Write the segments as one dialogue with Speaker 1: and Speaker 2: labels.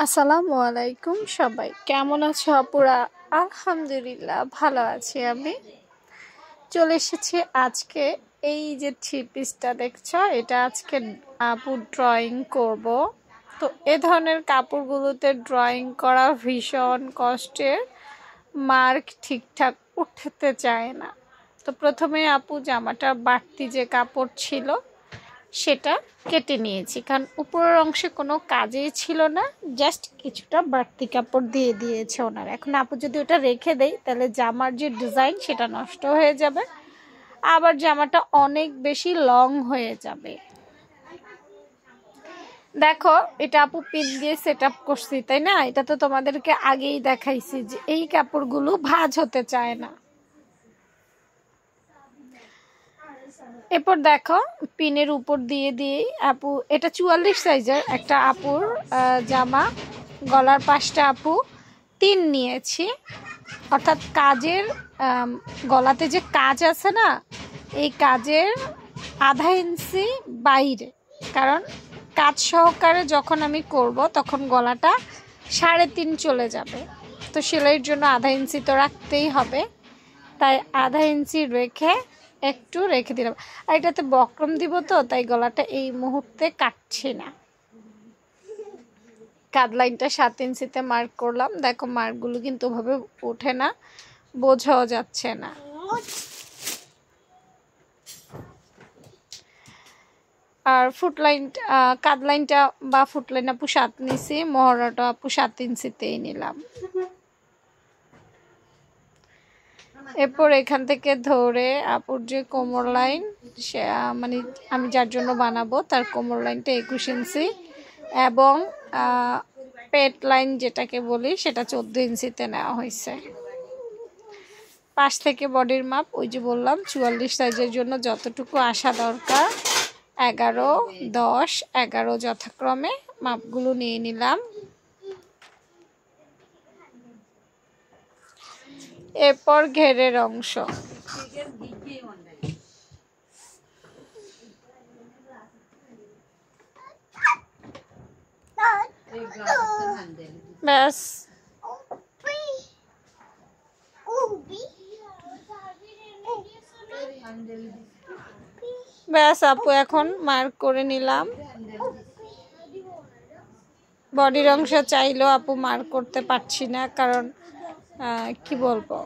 Speaker 1: আসসালামু আলাইকুম সবাই, কেমন আছো আপুরা? আলহামদুলিল্লাহ ভালো আছি। আমি চলে এসেছি আজকে। এই যে থ্রি পিসটা দেখছো, এটা আজকে আপু ড্রয়িং করব। তো এ ধরনের কাপড়গুলোতে ড্রয়িং করা ভীষণ কষ্টের, মার্ক ঠিকঠাক উঠতে চায় না। তো প্রথমে আপু জামাটা বাড়তি যে কাপড় ছিল সেটা কেটে নিয়েছি, কারণ উপরের অংশে কোনো কাজেই ছিল না, জাস্ট কিছুটা বাড়তি কাপড় দিয়ে দিয়েছে ওনারা। এখন আপু যদি ওটা রেখে দেয় তাহলে জামার যে ডিজাইন সেটা নষ্ট হয়ে যাবে, আবার জামাটা অনেক বেশি লং হয়ে যাবে। দেখো, এটা আপু পিন দিয়ে সেট আপ করছি, তাই না? এটা তো তোমাদেরকে আগেই দেখাইছি যে এই কাপড়গুলো ভাঁজ হতে চায় না। এরপর দেখো, পিনের উপর দিয়ে দিয়েই আপু, এটা 44 সাইজের একটা আপুর জামা, গলার পাশটা আপু 3 নিয়েছি, অর্থাৎ কাজের গলাতে যে কাজ আছে না, এই কাজের আধা ইঞ্চি বাইরে, কারণ কাজ সহকারে যখন আমি করব তখন গলাটা 3.5 চলে যাবে। তো সেলাইয়ের জন্য আধা ইঞ্চি তো রাখতেই হবে, তাই আধা ইঞ্চি একটু রেখে দিলাম। আর এটাতে বক্রম দিব, তো তাই গলাটা এই মুহূর্তে কাটছি না। কাট লাইনটা 7 ইঞ্চিতে মার্ক করলাম। দেখো, মার্কগুলো কিন্তু ওভাবে ওঠে না, বোঝাও যাচ্ছে না। আর কাট লাইনটা বা ফুটলাইন আপু 7 নিছি, মহড়াটা আপু 7 ইঞ্চিতেই নিলাম। এরপর এখান থেকে ধরে আপুর যে কোমর লাইন, সে মানে আমি যার জন্য বানাবো তার কোমর লাইনটা 21 ইঞ্চি, এবং পেট লাইন যেটাকে বলি সেটা 14 ইঞ্চিতে নেওয়া হয়েছে। পাশ থেকে বডির মাপ ওই যে বললাম 44 সাইজের জন্য যতটুকু আসা দরকার 11, 10, 11 যথাক্রমে মাপগুলো নিয়ে নিলাম। এরপর ঘেরের অংশ, ব্যাস আপু এখন মার্ক করে নিলাম। বডির অংশ চাইলেও আপু মার্ক করতে পারছি না, কারণ কি বলবো,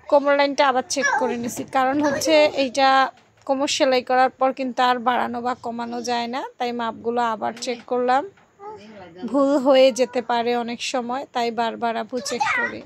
Speaker 1: কোমর লাইনটা আবার চেক করে নিছি, কারণ হচ্ছে এইটা কোমর সেলাই করার পর কিন্তু আর বাড়ানো বা কমানো যায় না, তাই মাপগুলো আবার চেক করলাম। ভুল হয়ে যেতে পারে অনেক সময়, তাই বারবার আপু চেক করি।